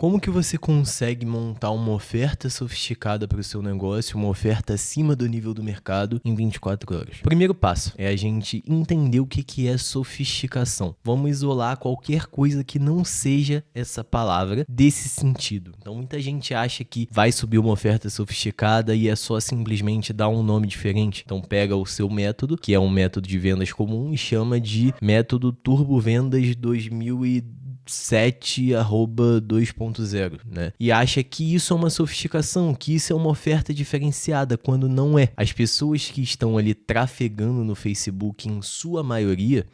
Como que você consegue montar uma oferta sofisticada para o seu negócio, uma oferta acima do nível do mercado em 24 horas? O primeiro passo é a gente entender o que é sofisticação. Vamos isolar qualquer coisa que não seja essa palavra desse sentido. Então muita gente acha que vai subir uma oferta sofisticada e é só simplesmente dar um nome diferente. Então pega o seu método, que é um método de vendas comum, e chama de método Turbo Vendas 2007/2.0, né? E acha que isso é uma sofisticação, que isso é uma oferta diferenciada, quando não é. As pessoas que estão ali trafegando no Facebook, em sua maioria,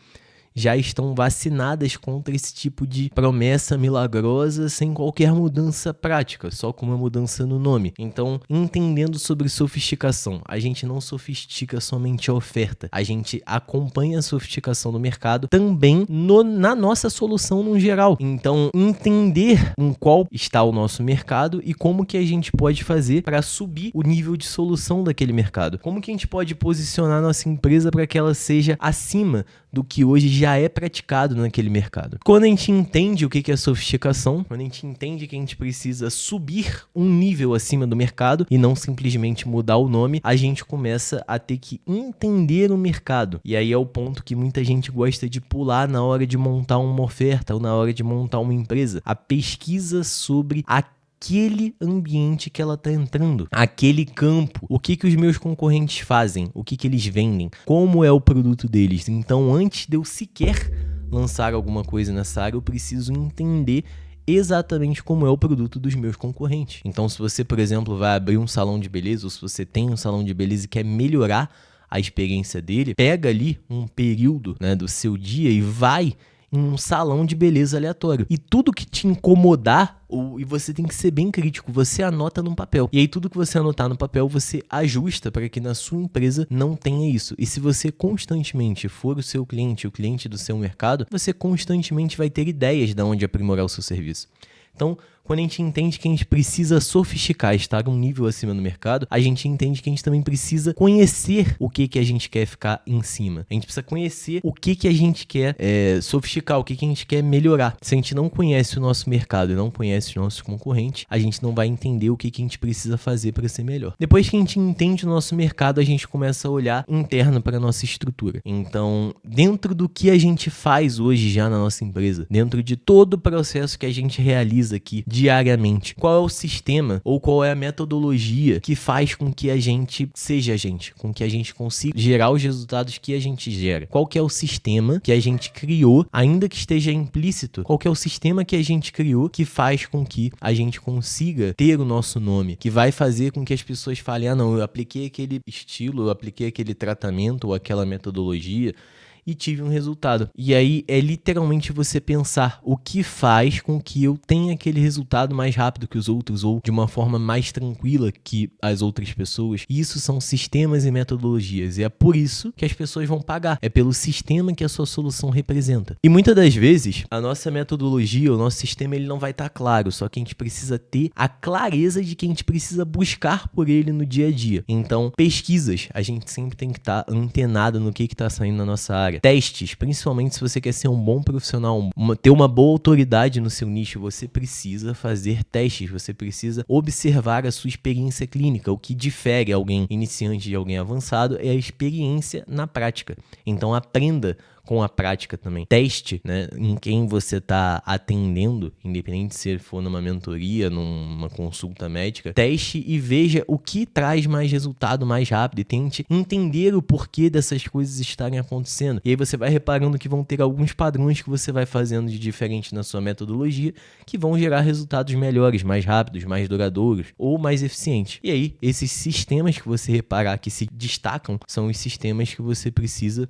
já estão vacinadas contra esse tipo de promessa milagrosa sem qualquer mudança prática, só com uma mudança no nome. Então, entendendo sobre sofisticação, a gente não sofistica somente a oferta, a gente acompanha a sofisticação do mercado também na nossa solução no geral. Então, entender em qual está o nosso mercado e como que a gente pode fazer para subir o nível de solução daquele mercado. Como que a gente pode posicionar nossa empresa para que ela seja acima do que hoje já é praticado naquele mercado. Quando a gente entende o que é sofisticação, quando a gente entende que a gente precisa subir um nível acima do mercado e não simplesmente mudar o nome, a gente começa a ter que entender o mercado. E aí é o ponto que muita gente gosta de pular na hora de montar uma oferta ou na hora de montar uma empresa. A pesquisa sobre aquele ambiente que ela está entrando, aquele campo, o que os meus concorrentes fazem, o que eles vendem, como é o produto deles. Então, antes de eu sequer lançar alguma coisa nessa área, eu preciso entender exatamente como é o produto dos meus concorrentes. Então, se você, por exemplo, vai abrir um salão de beleza, ou se você tem um salão de beleza e quer melhorar a experiência dele, pega ali um período, né, do seu dia e vai em um salão de beleza aleatório. E tudo que te incomodar, e você tem que ser bem crítico, você anota num papel. E aí tudo que você anotar no papel, você ajusta para que na sua empresa não tenha isso. E se você constantemente for o seu cliente, o cliente do seu mercado, você constantemente vai ter ideias de onde aprimorar o seu serviço. Então, quando a gente entende que a gente precisa sofisticar, estar um nível acima no mercado, a gente entende que a gente também precisa conhecer o que a gente quer ficar em cima. A gente precisa conhecer o que a gente quer sofisticar, o que a gente quer melhorar. Se a gente não conhece o nosso mercado e não conhece os nossos concorrentes, a gente não vai entender o que a gente precisa fazer para ser melhor. Depois que a gente entende o nosso mercado, a gente começa a olhar interno para a nossa estrutura. Então, dentro do que a gente faz hoje já na nossa empresa, dentro de todo o processo que a gente realiza aqui diariamente, qual é o sistema ou qual é a metodologia que faz com que a gente seja a gente, com que a gente consiga gerar os resultados que a gente gera? Qual que é o sistema que a gente criou, ainda que esteja implícito, qual que é o sistema que a gente criou que faz com que a gente consiga ter o nosso nome, que vai fazer com que as pessoas falem, não, eu apliquei aquele estilo, eu apliquei aquele tratamento ou aquela metodologia e tive um resultado. E aí é literalmente você pensar o que faz com que eu tenha aquele resultado mais rápido que os outros ou de uma forma mais tranquila que as outras pessoas. E isso são sistemas e metodologias. E é por isso que as pessoas vão pagar. É pelo sistema que a sua solução representa. E muitas das vezes, a nossa metodologia, o nosso sistema, ele não vai estar claro. Só que a gente precisa ter a clareza de que a gente precisa buscar por ele no dia a dia. Então, pesquisas. A gente sempre tem que estar antenado no que está saindo na nossa área. Testes, principalmente se você quer ser um bom profissional, ter uma boa autoridade no seu nicho, você precisa fazer testes, você precisa observar a sua experiência clínica. O que difere alguém iniciante de alguém avançado é a experiência na prática. Então aprenda com a prática também. Teste, né, em quem você está atendendo, independente se for numa mentoria, numa consulta médica, teste e veja o que traz mais resultado mais rápido e tente entender o porquê dessas coisas estarem acontecendo. E aí você vai reparando que vão ter alguns padrões que você vai fazendo de diferente na sua metodologia que vão gerar resultados melhores, mais rápidos, mais duradouros ou mais eficientes. E aí, esses sistemas que você reparar que se destacam são os sistemas que você precisa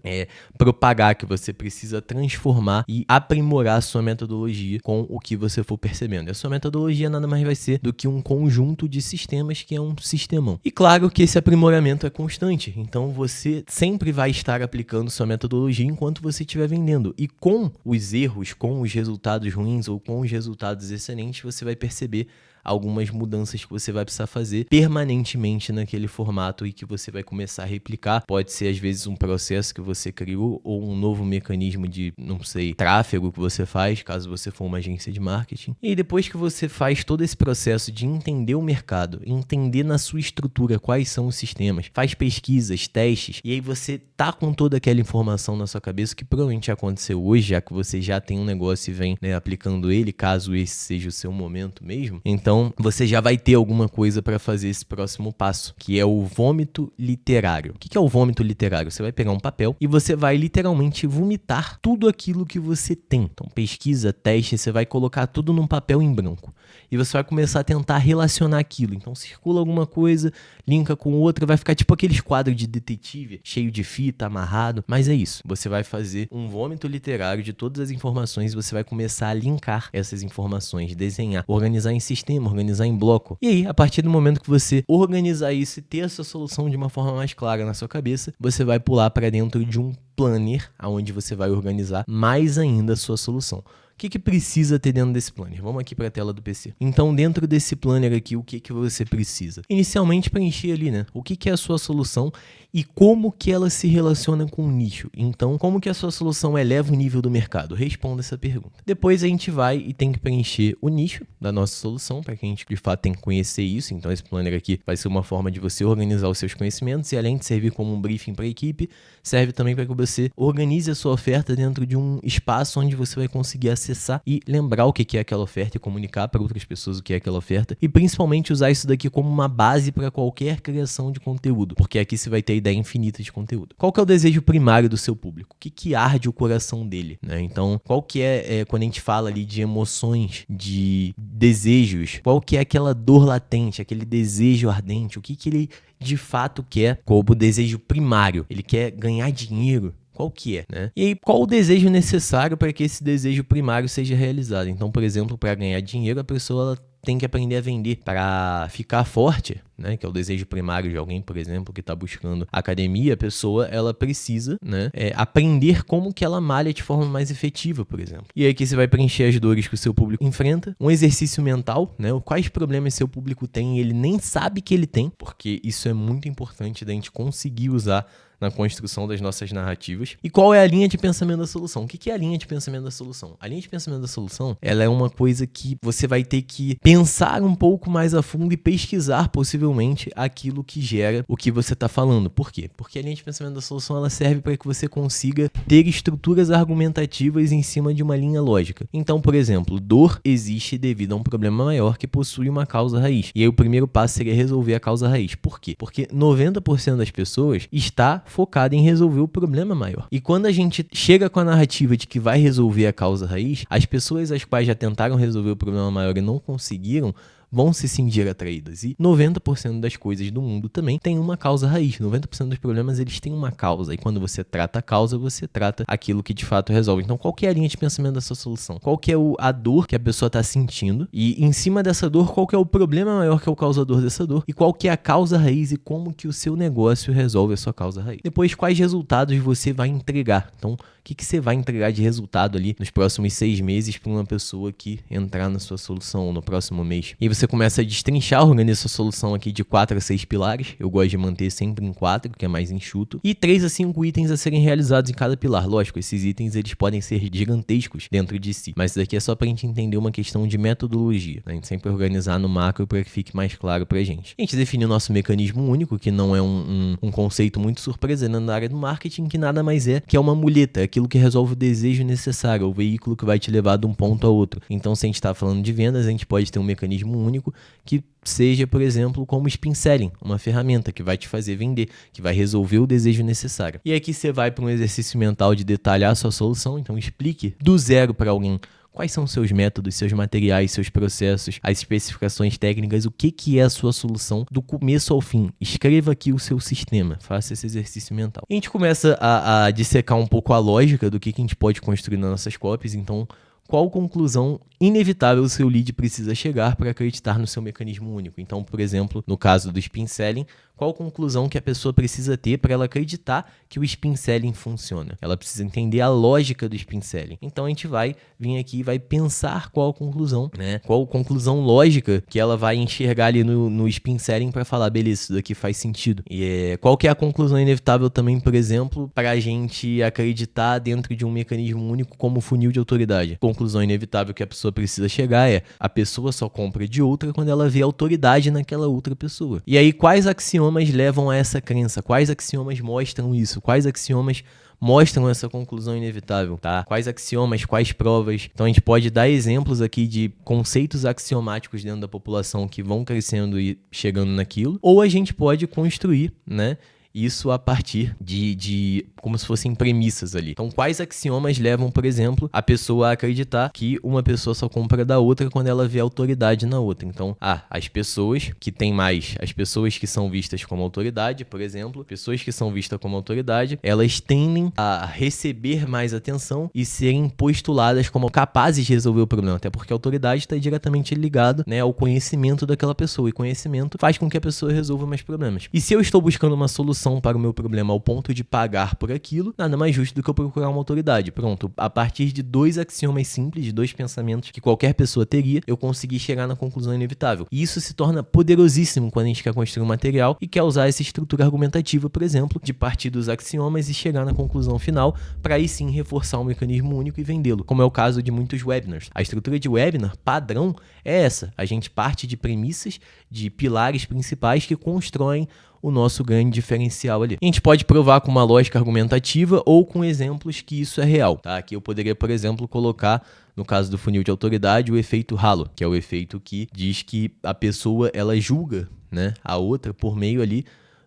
propagar, que você precisa transformar e aprimorar a sua metodologia com o que você for percebendo. E a sua metodologia nada mais vai ser do que um conjunto de sistemas que é um sistemão. E claro que esse aprimoramento é constante, então você sempre vai estar aplicando sua metodologia enquanto você estiver vendendo. E com os erros, com os resultados ruins ou com os resultados excelentes, você vai perceber algumas mudanças que você vai precisar fazer permanentemente naquele formato e que você vai começar a replicar. Pode ser, às vezes, um processo que você criou ou um novo novo mecanismo de, não sei, tráfego que você faz, caso você for uma agência de marketing. E aí, depois que você faz todo esse processo de entender o mercado, entender na sua estrutura quais são os sistemas, faz pesquisas, testes, e aí você tá com toda aquela informação na sua cabeça, que provavelmente aconteceu hoje, já que você já tem um negócio e vem, né, aplicando ele, caso esse seja o seu momento mesmo, então você já vai ter alguma coisa para fazer esse próximo passo, que é o vômito literário. O que é o vômito literário? Você vai pegar um papel e você vai literalmente vomitar tudo aquilo que você tem. Então, pesquisa, teste, você vai colocar tudo num papel em branco. E você vai começar a tentar relacionar aquilo. Então, circula alguma coisa, linka com outra, vai ficar tipo aqueles quadros de detetive, cheio de fita, amarrado. Mas é isso. Você vai fazer um vômito literário de todas as informações e você vai começar a linkar essas informações, desenhar, organizar em sistema, organizar em bloco. E aí, a partir do momento que você organizar isso e ter essa solução de uma forma mais clara na sua cabeça, você vai pular para dentro de um planner, onde você vai organizar mais ainda a sua solução. O que precisa ter dentro desse planner? Vamos aqui para a tela do PC. Então, dentro desse planner aqui, o que você precisa? Inicialmente, preencher ali, né? O que é a sua solução e como que ela se relaciona com o nicho. Então, como que a sua solução eleva o nível do mercado? Responda essa pergunta. Depois a gente vai e tem que preencher o nicho da nossa solução, para que a gente, de fato, tem que conhecer isso. Então, esse planner aqui vai ser uma forma de você organizar os seus conhecimentos e, além de servir como um briefing para a equipe, serve também para que você organize a sua oferta dentro de um espaço onde você vai conseguir acessar e lembrar o que é aquela oferta e comunicar para outras pessoas o que é aquela oferta, e principalmente usar isso daqui como uma base para qualquer criação de conteúdo, porque aqui você vai ter ideia infinita de conteúdo. Qual que é o desejo primário do seu público? O que arde o coração dele, né? Então, qual que quando a gente fala ali de emoções, de desejos, qual que é aquela dor latente, aquele desejo ardente, o que ele de fato quer como desejo primário? Ele quer ganhar dinheiro? Qual que é, né? E aí, qual o desejo necessário para que esse desejo primário seja realizado? Então, por exemplo, para ganhar dinheiro, a pessoa ela tem que aprender a vender. Para ficar forte, né, que é o desejo primário de alguém, por exemplo, que está buscando academia, a pessoa ela precisa, né, aprender como que ela malha de forma mais efetiva, por exemplo. E aí aqui você vai preencher as dores que o seu público enfrenta, um exercício mental, né, quais problemas seu público tem e ele nem sabe que ele tem, porque isso é muito importante da gente conseguir usar na construção das nossas narrativas. E qual é a linha de pensamento da solução? O que é a linha de pensamento da solução? A linha de pensamento da solução, ela é uma coisa que você vai ter que pensar um pouco mais a fundo e pesquisar possivelmente aquilo que gera o que você está falando. Por quê? Porque a linha de pensamento da solução, ela serve para que você consiga ter estruturas argumentativas em cima de uma linha lógica. Então, por exemplo, dor existe devido a um problema maior que possui uma causa raiz. E aí o primeiro passo seria resolver a causa raiz. Por quê? Porque 90% das pessoas está focada em resolver o problema maior. E quando a gente chega com a narrativa de que vai resolver a causa raiz, as pessoas as quais já tentaram resolver o problema maior e não conseguiram, vão se sentir atraídas. E 90% das coisas do mundo também tem uma causa raiz. 90% dos problemas, eles têm uma causa. E quando você trata a causa, você trata aquilo que de fato resolve. Então, qual que é a linha de pensamento dessa solução? Qual que é a dor que a pessoa está sentindo? E em cima dessa dor, qual que é o problema maior que é o causador dessa dor? E qual que é a causa raiz e como que o seu negócio resolve a sua causa raiz? Depois, quais resultados você vai entregar? Então, o que você vai entregar de resultado ali nos próximos 6 meses para uma pessoa que entrar na sua solução no próximo mês? E aí você começa a destrinchar, organiza sua solução aqui de 4 a 6 pilares. Eu gosto de manter sempre em 4, que é mais enxuto. E 3 a 5 itens a serem realizados em cada pilar. Lógico, esses itens eles podem ser gigantescos dentro de si. Mas isso daqui é só pra gente entender uma questão de metodologia, né? A gente sempre organizar no macro para que fique mais claro pra gente. A gente define o nosso mecanismo único, que não é um conceito muito surpresa na área do marketing, que nada mais é que é uma muleta, aquilo que resolve o desejo necessário, o veículo que vai te levar de um ponto a outro. Então, se a gente está falando de vendas, a gente pode ter um mecanismo único que seja, por exemplo, como o Spin Selling, uma ferramenta que vai te fazer vender, que vai resolver o desejo necessário. E aqui você vai para um exercício mental de detalhar a sua solução, então explique do zero para alguém quais são seus métodos, seus materiais, seus processos, as especificações técnicas, o que é a sua solução do começo ao fim. Escreva aqui o seu sistema, faça esse exercício mental. E a gente começa a dissecar um pouco a lógica do que a gente pode construir nas nossas copies, então qual conclusão inevitável o seu lead precisa chegar para acreditar no seu mecanismo único. Então, por exemplo, no caso do spin selling, qual conclusão que a pessoa precisa ter para ela acreditar que o spin selling funciona? Ela precisa entender a lógica do spin selling. Então, a gente vai vir aqui e vai pensar qual conclusão, né? Qual conclusão lógica que ela vai enxergar ali no spin selling para falar, beleza, isso daqui faz sentido. E qual que é a conclusão inevitável também, por exemplo, para a gente acreditar dentro de um mecanismo único como funil de autoridade? Conclusão inevitável que a pessoa precisa chegar é: a pessoa só compra de outra quando ela vê autoridade naquela outra pessoa. E aí, quais axiomas levam a essa crença? Quais axiomas mostram isso? Quais axiomas mostram essa conclusão inevitável, tá? Quais axiomas, quais provas? Então a gente pode dar exemplos aqui de conceitos axiomáticos dentro da população que vão crescendo e chegando naquilo, ou a gente pode construir, né, isso a partir de como se fossem premissas ali. Então, quais axiomas levam, por exemplo, a pessoa a acreditar que uma pessoa só compra da outra quando ela vê autoridade na outra? Então, as pessoas que têm mais, as pessoas que são vistas como autoridade, por exemplo, pessoas que são vistas como autoridade, elas tendem a receber mais atenção e serem postuladas como capazes de resolver o problema, até porque a autoridade está diretamente ligado, né, ao conhecimento daquela pessoa, e conhecimento faz com que a pessoa resolva mais problemas. E se eu estou buscando uma solução para o meu problema ao ponto de pagar por aquilo, nada mais justo do que eu procurar uma autoridade. Pronto, a partir de 2 axiomas simples, de 2 pensamentos que qualquer pessoa teria, eu consegui chegar na conclusão inevitável. E isso se torna poderosíssimo quando a gente quer construir um material e quer usar essa estrutura argumentativa, por exemplo, de partir dos axiomas e chegar na conclusão final, para aí sim reforçar um mecanismo único e vendê-lo, como é o caso de muitos webinars. A estrutura de webinar padrão é essa: a gente parte de premissas, de pilares principais que constroem o nosso grande diferencial ali. A gente pode provar com uma lógica argumentativa ou com exemplos que isso é real, tá? Aqui eu poderia, por exemplo, colocar, no caso do funil de autoridade, o efeito halo, que é o efeito que diz que a pessoa, ela julga, né, a outra por meio ali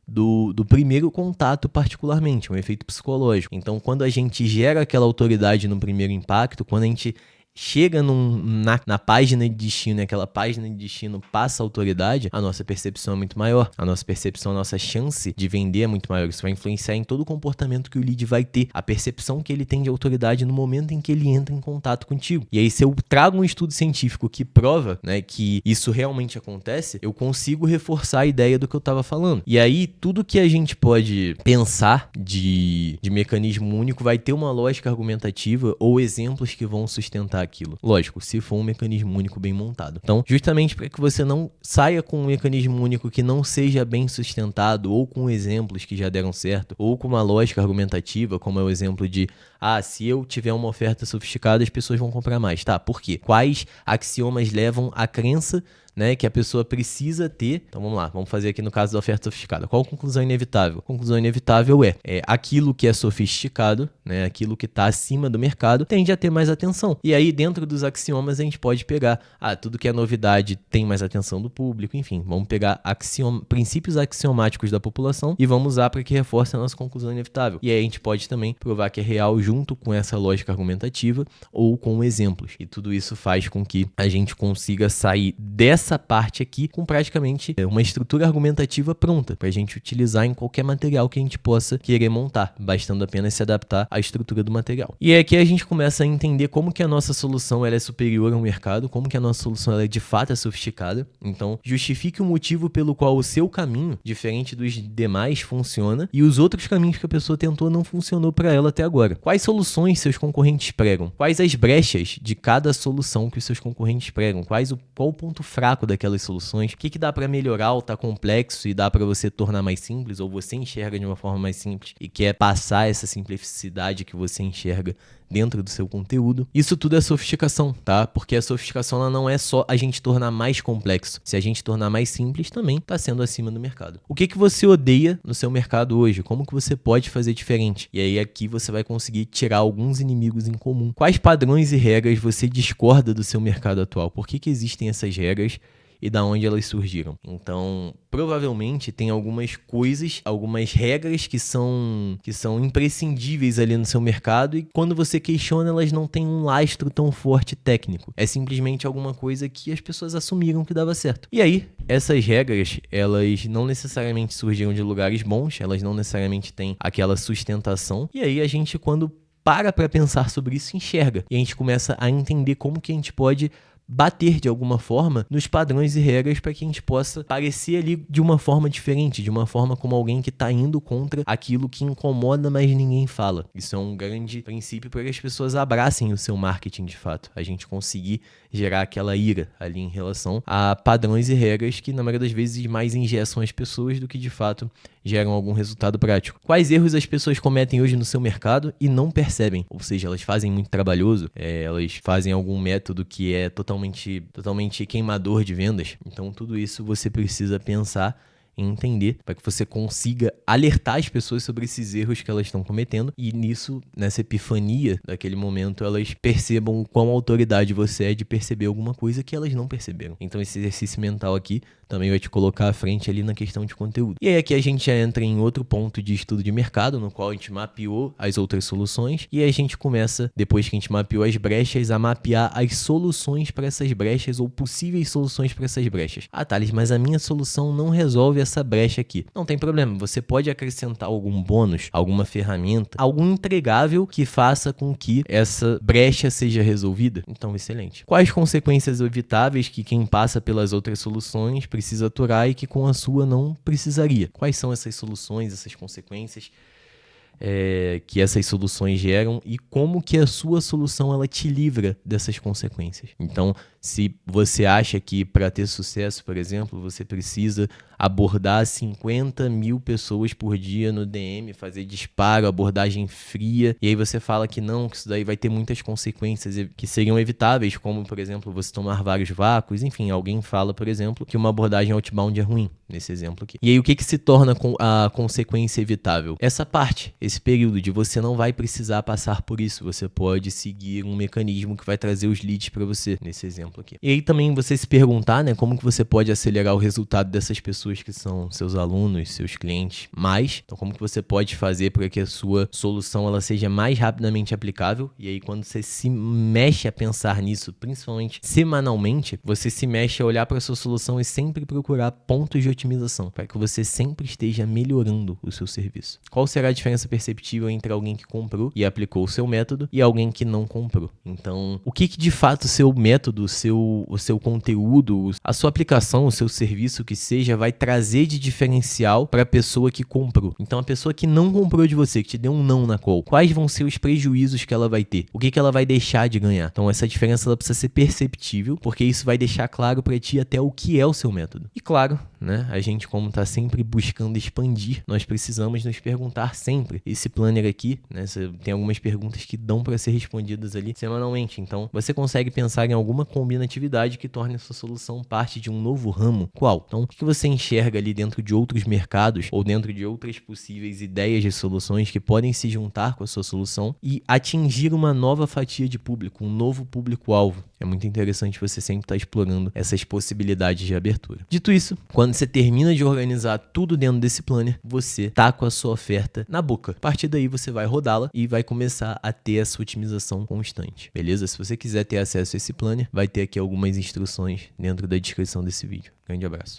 do primeiro contato particularmente, um efeito psicológico. Então, quando a gente gera aquela autoridade no primeiro impacto, quando a gente chega na página de destino, e aquela página de destino passa a autoridade, a nossa percepção é muito maior. A nossa percepção, a nossa chance de vender é muito maior. Isso vai influenciar em todo o comportamento que o lead vai ter, a percepção que ele tem de autoridade no momento em que ele entra em contato contigo. E aí, se eu trago um estudo científico que prova, né, que isso realmente acontece, eu consigo reforçar a ideia do que eu estava falando. E aí, tudo que a gente pode pensar de mecanismo único vai ter uma lógica argumentativa ou exemplos que vão sustentar aquilo. Lógico, se for um mecanismo único bem montado. Então, justamente para que você não saia com um mecanismo único que não seja bem sustentado, ou com exemplos que já deram certo, ou com uma lógica argumentativa, como é o exemplo de se eu tiver uma oferta sofisticada, as pessoas vão comprar mais. Tá, por quê? Quais axiomas levam à crença, né, que a pessoa precisa ter? Então vamos lá, vamos fazer aqui no caso da oferta sofisticada. Qual a conclusão inevitável? A conclusão inevitável é aquilo que é sofisticado, né, aquilo que está acima do mercado, tende a ter mais atenção. E aí, dentro dos axiomas, a gente pode pegar, tudo que é novidade tem mais atenção do público, enfim, vamos pegar princípios axiomáticos da população e vamos usar para que reforce a nossa conclusão inevitável. E aí a gente pode também provar que é real junto com essa lógica argumentativa ou com exemplos. E tudo isso faz com que a gente consiga sair dessa parte aqui com praticamente uma estrutura argumentativa pronta para a gente utilizar em qualquer material que a gente possa querer montar, bastando apenas se adaptar à estrutura do material. E aqui a gente começa a entender como que a nossa solução ela é superior ao mercado, como que a nossa solução ela de fato é sofisticada. Então, justifique o motivo pelo qual o seu caminho, diferente dos demais, funciona e os outros caminhos que a pessoa tentou não funcionou para ela até agora. Quais soluções seus concorrentes pregam? Quais as brechas de cada solução que os seus concorrentes pregam? Qual o ponto fraco daquelas soluções? O que dá para melhorar ou tá complexo e dá para você tornar mais simples, ou você enxerga de uma forma mais simples e quer passar essa simplicidade que você enxerga dentro do seu conteúdo? Isso tudo é sofisticação, tá? Porque a sofisticação ela não é só a gente tornar mais complexo. Se a gente tornar mais simples, também tá sendo acima do mercado. O que você odeia no seu mercado hoje? Como que você pode fazer diferente? E aí aqui você vai conseguir tirar alguns inimigos em comum. Quais padrões e regras você discorda do seu mercado atual? Por que existem essas regras? E da onde elas surgiram. Então, provavelmente tem algumas coisas, algumas regras que são imprescindíveis ali no seu mercado e quando você questiona, elas não têm um lastro tão forte técnico. É simplesmente alguma coisa que as pessoas assumiram que dava certo. E aí, essas regras, elas não necessariamente surgiram de lugares bons, elas não necessariamente têm aquela sustentação. E aí a gente, quando para pensar sobre isso e enxerga. E a gente começa a entender como que a gente pode bater de alguma forma nos padrões e regras para que a gente possa parecer ali de uma forma diferente, de uma forma como alguém que está indo contra aquilo que incomoda, mas ninguém fala. Isso é um grande princípio para que as pessoas abracem o seu marketing de fato. A gente conseguir gerar aquela ira ali em relação a padrões e regras que na maioria das vezes mais engessam as pessoas do que de fato geram algum resultado prático. Quais erros as pessoas cometem hoje no seu mercado e não percebem? Ou seja, elas fazem muito trabalhoso, elas fazem algum método que é totalmente queimador de vendas. Então tudo isso você precisa pensar e entender para que você consiga alertar as pessoas sobre esses erros que elas estão cometendo e nisso, nessa epifania daquele momento, elas percebam o quão autoridade você é de perceber alguma coisa que elas não perceberam. Então esse exercício mental aqui também vai te colocar à frente ali na questão de conteúdo. E aí aqui a gente já entra em outro ponto de estudo de mercado, no qual a gente mapeou as outras soluções e aí a gente começa, depois que a gente mapeou as brechas, a mapear as soluções para essas brechas ou possíveis soluções para essas brechas. Ah, Thales, mas a minha solução não resolve essa brecha aqui. Não tem problema, você pode acrescentar algum bônus, alguma ferramenta, algum entregável que faça com que essa brecha seja resolvida. Então, excelente. Quais consequências evitáveis que quem passa pelas outras soluções precisa aturar e que com a sua não precisaria? Quais são essas soluções, essas consequências que essas soluções geram e como que a sua solução ela te livra dessas consequências. Então, se você acha que para ter sucesso, por exemplo, você precisa abordar 50 mil pessoas por dia no DM, fazer disparo, abordagem fria, e aí você fala que não, que isso daí vai ter muitas consequências que seriam evitáveis, como, por exemplo, você tomar vários vácuos, enfim, alguém fala, por exemplo, que uma abordagem outbound é ruim, nesse exemplo aqui. E aí o que se torna a consequência evitável? Essa parte, esse período de você não vai precisar passar por isso, você pode seguir um mecanismo que vai trazer os leads para você, nesse exemplo aqui. E aí também você se perguntar, né, como que você pode acelerar o resultado dessas pessoas que são seus alunos, seus clientes, então como que você pode fazer para que a sua solução ela seja mais rapidamente aplicável, e aí quando você se mexe a pensar nisso, principalmente semanalmente, você se mexe a olhar para a sua solução e sempre procurar pontos de otimização, para que você sempre esteja melhorando o seu serviço. Qual será a diferença perceptível entre alguém que comprou e aplicou o seu método e alguém que não comprou? Então, o que de fato o seu método, o seu conteúdo, a sua aplicação, o seu serviço que seja, vai trazer de diferencial para a pessoa que comprou? Então, a pessoa que não comprou de você, que te deu um não na call, quais vão ser os prejuízos que ela vai ter? O que ela vai deixar de ganhar? Então, essa diferença ela precisa ser perceptível, porque isso vai deixar claro para ti até o que é o seu método. E claro, né, a gente como está sempre buscando expandir, nós precisamos nos perguntar sempre. Esse planner aqui, né, tem algumas perguntas que dão para ser respondidas ali semanalmente. Então, você consegue pensar em alguma combinatividade que torne a sua solução parte de um novo ramo? Qual? Então, o que você enxerga ali dentro de outros mercados ou dentro de outras possíveis ideias de soluções que podem se juntar com a sua solução e atingir uma nova fatia de público, um novo público-alvo? É muito interessante você sempre estar explorando essas possibilidades de abertura. Dito isso, quando você termina de organizar tudo dentro desse planner, você tá com a sua oferta na boca. A partir daí você vai rodá-la e vai começar a ter essa otimização constante, beleza? Se você quiser ter acesso a esse planner, vai ter aqui algumas instruções dentro da descrição desse vídeo. Grande abraço.